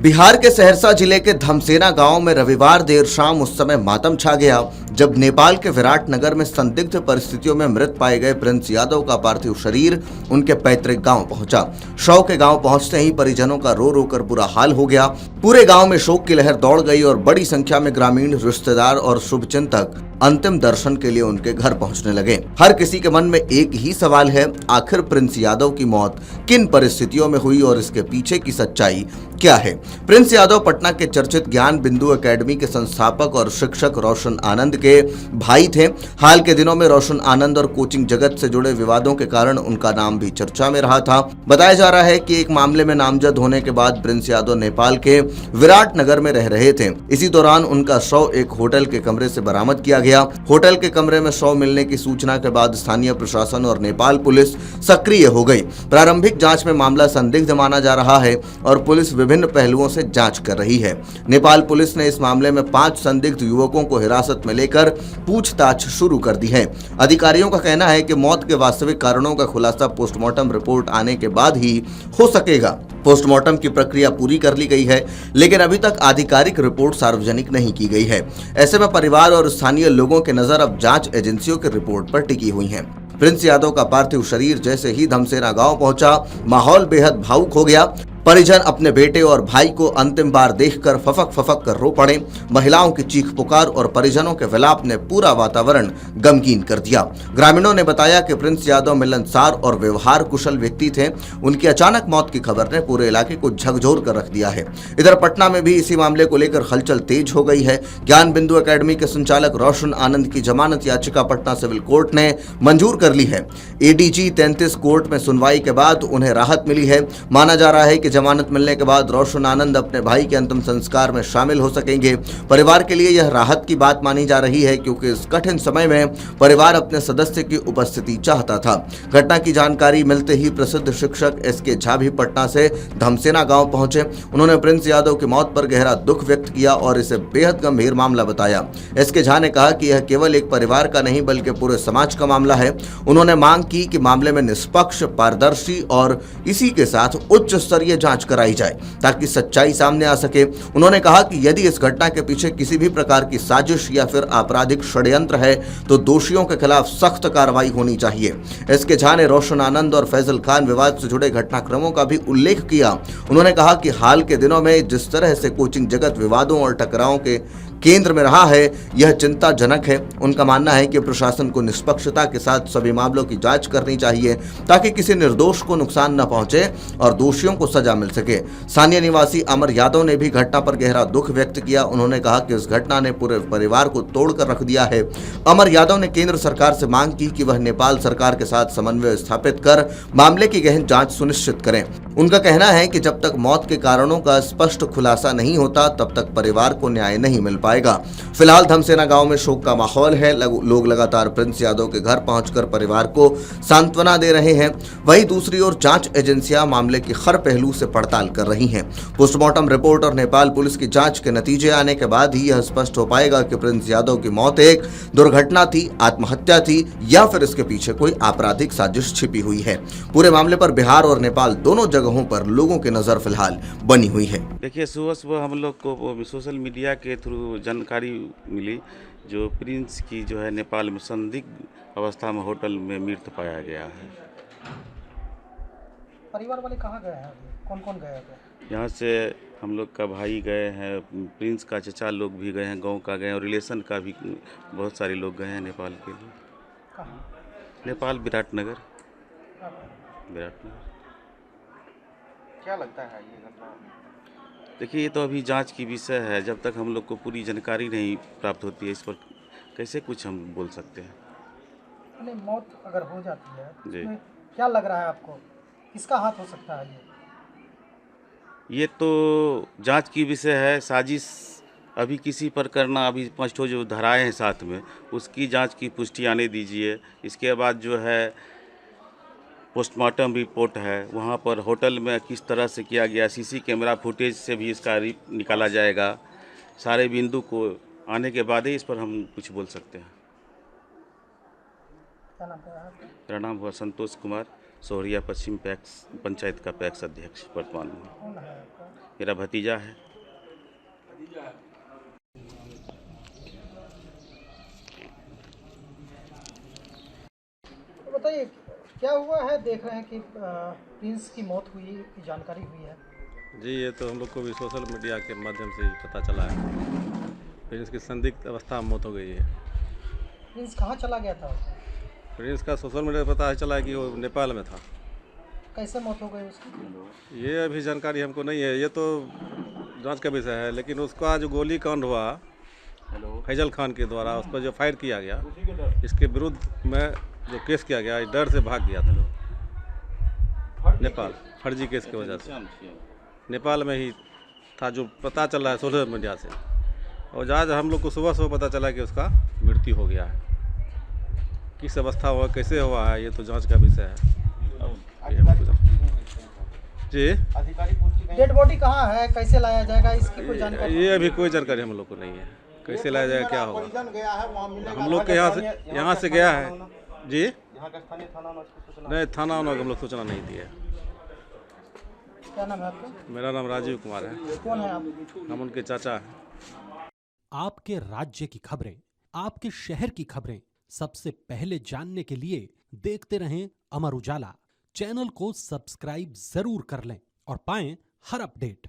बिहार के सहरसा जिले के धमसेना गांव में रविवार देर शाम उस समय मातम छा गया जब नेपाल के विराटनगर में संदिग्ध परिस्थितियों में मृत पाए गए प्रिंस यादव का पार्थिव शरीर उनके पैतृक गांव पहुंचा। शव के गांव पहुंचते ही परिजनों का रो रो कर बुरा हाल हो गया। पूरे गांव में शोक की लहर दौड़ गई और बड़ी संख्या में ग्रामीण, रिश्तेदार और शुभचिंतक अंतिम दर्शन के लिए उनके घर पहुंचने लगे। हर किसी के मन में एक ही सवाल है, आखिर प्रिंस यादव की मौत किन परिस्थितियों में हुई और इसके पीछे की सच्चाई क्या है। प्रिंस यादव पटना के चर्चित ज्ञान बिंदु एकेडमी के संस्थापक और शिक्षक रोशन आनंद के भाई थे। हाल के दिनों में रोशन आनंद और कोचिंग जगत से जुड़े विवादों के कारण उनका नाम भी चर्चा में रहा था। बताया जा रहा है कि एक मामले में नामजद होने के बाद प्रिंस यादव नेपाल के विराटनगर में रह रहे थे। इसी दौरान उनका शव एक होटल के कमरे से बरामद किया गया। होटल के कमरे में शव मिलने की सूचना के बाद स्थानीय प्रशासन और नेपाल पुलिस सक्रिय हो गई। प्रारंभिक जांच में मामला संदिग्ध माना जा रहा है और पुलिस विभिन्न पहलुओं से जांच कर रही है। नेपाल पुलिस ने इस मामले में 5 संदिग्ध युवकों को हिरासत में लेकर पूछताछ शुरू कर दी है। अधिकारियों का कहना है कि मौत के वास्तविक कारणों का खुलासा पोस्टमार्टम रिपोर्ट आने के बाद ही हो सकेगा। पोस्टमार्टम की प्रक्रिया पूरी कर ली गई है, लेकिन अभी तक आधिकारिक रिपोर्ट सार्वजनिक नहीं की गई है। ऐसे में परिवार और स्थानीय लोगों की नजर अब जांच एजेंसियों की रिपोर्ट पर टिकी हुई है। प्रिंस यादव का पार्थिव शरीर जैसे ही धमसेना गांव पहुंचा, माहौल बेहद भावुक हो गया। परिजन अपने बेटे और भाई को अंतिम बार देखकर फफक फफक कर रो पड़े। महिलाओं की चीख पुकार और परिजनों के विलाप ने पूरा वातावरण गमगीन कर दिया। ग्रामीणों ने बताया कि प्रिंस यादव मिलनसार और व्यवहार कुशल व्यक्ति थे। उनकी अचानक मौत की खबर ने पूरे इलाके को झकझोर कर रख दिया है। इधर पटना में भी इसी मामले को लेकर हलचल तेज हो गई है। ज्ञान बिंदु एकेडमी के संचालक रोशन आनंद की जमानत याचिका पटना सिविल कोर्ट ने मंजूर कर ली है। एडीजी 33 कोर्ट में सुनवाई के बाद उन्हें राहत मिली है। माना जा रहा है कि जमानत मिलने के बाद रोशन आनंद अपने भाई के अंतिम संस्कार में शामिल हो सकेंगे। परिवार के लिए यह राहत की बात मानी जा रही है, क्योंकि इस कठिन समय में परिवार अपने सदस्य की उपस्थिति चाहता था। घटना की जानकारी मिलते ही प्रसिद्ध शिक्षक एसके झा भी पटना से धमसेना गांव पहुंचे। उन्होंने प्रिंस यादव की मौत पर गहरा दुख व्यक्त किया और इसे बेहद गंभीर मामला बताया। एसके झा ने कहा कि यह केवल एक परिवार का नहीं बल्कि पूरे समाज का मामला है। उन्होंने मांग की कि मामले में निष्पक्ष, पारदर्शी और इसी के साथ उच्च स्तरीय जांच कराई जाए ताकि सच्चाई सामने आ सके। उन्होंने कहा कि यदि इस घटना के पीछे किसी भी प्रकार की साजिश या फिर आपराधिक षड्यंत्र है तो दोषियों के खिलाफ सख्त कार्रवाई होनी चाहिए। एसके झा ने रोशन आनंद और फैजल खान विवाद से जुड़े घटनाक्रमों का भी उल्लेख किया। उन्होंने कहा कि हाल के दिनों में जिस तरह से कोचिंग जगत विवादों और टकरावों के केंद्र में रहा है, यह चिंताजनक है। उनका मानना है कि प्रशासन को निष्पक्षता के साथ सभी मामलों की जांच करनी चाहिए ताकि किसी निर्दोष को नुकसान न पहुंचे और दोषियों को सजा मिल सके। स्थानीय निवासी अमर यादव ने भी घटना पर गहरा दुख व्यक्त किया। उन्होंने कहा कि इस घटना ने पूरे परिवार को तोड़कर रख दिया है। अमर यादव ने केंद्र सरकार से मांग की कि वह नेपाल सरकार के साथ समन्वय स्थापित कर मामले की गहन जांच सुनिश्चित करें। उनका कहना है कि जब तक मौत के कारणों का स्पष्ट खुलासा नहीं होता तब तक परिवार को न्याय नहीं मिल पाएगा। फिलहाल धमसेना गांव में शोक का माहौल है। लोग लगातार प्रिंस यादव के घर पहुंचकर परिवार को सांत्वना दे रहे हैं। वहीं दूसरी ओर जांच एजेंसियां मामले की हर पहलू से पड़ताल कर रही हैं। पोस्टमार्टम रिपोर्ट और नेपाल पुलिस की जांच के नतीजे आने के बाद ही यह स्पष्ट हो पाएगा कि प्रिंस यादव की मौत एक दुर्घटना थी, आत्महत्या थी या फिर इसके पीछे कोई आपराधिक साजिश छिपी हुई है। पूरे मामले पर बिहार और नेपाल दोनों जगहों पर लोगों की नजर फिलहाल बनी हुई है। देखिए, सुबह सुबह हम लोग को सोशल मीडिया के थ्रू जानकारी मिली जो प्रिंस की जो है नेपाल में संदिग्ध अवस्था में होटल में मृत पाया गया है। परिवार वाले कहाँ गए हैं? कौन कौन गए थे? यहाँ से हम लोग का भाई गए हैं, प्रिंस का चचा लोग भी गए हैं, गांव का गए हैं और रिलेशन का भी बहुत सारे लोग गए हैं नेपाल के लिए। कहाँ? नेपाल विराटनगर। क्या लगता है ये घटना? देखिए, ये तो अभी जांच की विषय है। जब तक हम लोग को पूरी जानकारी नहीं प्राप्त होती है इस पर कैसे कुछ हम बोल सकते हैं। नहीं, मौत अगर हो जाती है जी, तो क्या लग रहा है आपको, किसका हाथ हो सकता है? ये तो जांच की विषय है। साजिश अभी किसी पर करना, अभी 5 जो धाराएं हैं साथ में, उसकी जांच की पुष्टि आने दीजिए। इसके बाद जो है पोस्टमार्टम रिपोर्ट है, वहाँ पर होटल में किस तरह से किया गया, सीसी कैमरा फुटेज से भी इसका निकाला जाएगा। सारे बिंदु को आने के बाद ही इस पर हम कुछ बोल सकते हैं। क्या नाम है आपका? मेरा नाम हुआ संतोष कुमार, सोहरिया पश्चिम पैक्स पंचायत का पैक्स अध्यक्ष वर्तमान में। कौन है आपका? मेरा भतीजा है। तो बताइए क्या हुआ है, देख रहे हैं कि प्रिंस की मौत हुई की जानकारी हुई है। जी, ये तो हम लोग को भी सोशल मीडिया के माध्यम से ही पता चला है। प्रिंस की संदिग्ध अवस्था में मौत हो गई है। प्रिंस कहाँ चला गया था? प्रिंस का सोशल मीडिया पर पता चला है कि वो नेपाल में था। कैसे मौत हो गई उसकी? ये अभी जानकारी हमको नहीं है, ये तो जांच का विषय है। लेकिन उसका जो गोली कांड हुआ फैजल खान के द्वारा, उस पर जो फायर किया गया, इसके विरुद्ध में जो केस किया गया, इस डर से भाग गया था नेपाल, फर्जी केस की वजह से नेपाल में ही था, जो पता चला है सोशल मीडिया से। और आज हम लोग को सुबह पता चला कि उसका मृत्यु हो गया है। किस अवस्था हुआ, कैसे हुआ है, ये तो जांच का विषय है। जी, डेड बॉडी कहाँ है, कैसे लाया जाएगा, इसकी कोई जानकारी? ये अभी कोई जानकारी हम लोग को नहीं है। कैसे लाया जाएगा, क्या होगा। हम लोग के यहाँ से गया है। जी, नहीं, थाना वालों को हम लोग सूचना नहीं दी है। क्या नाम है आपका? मेरा नाम राजीव कुमार है। कौन है आप? हम उनके चाचा हैं। आपके राज्य की खबरें, आपके शहर की खबरें सबसे पहले जानने के लिए देखते रहें अमर उजाला। चैनल को सब्सक्राइब जरूर कर लें और पाएं हर अपडेट।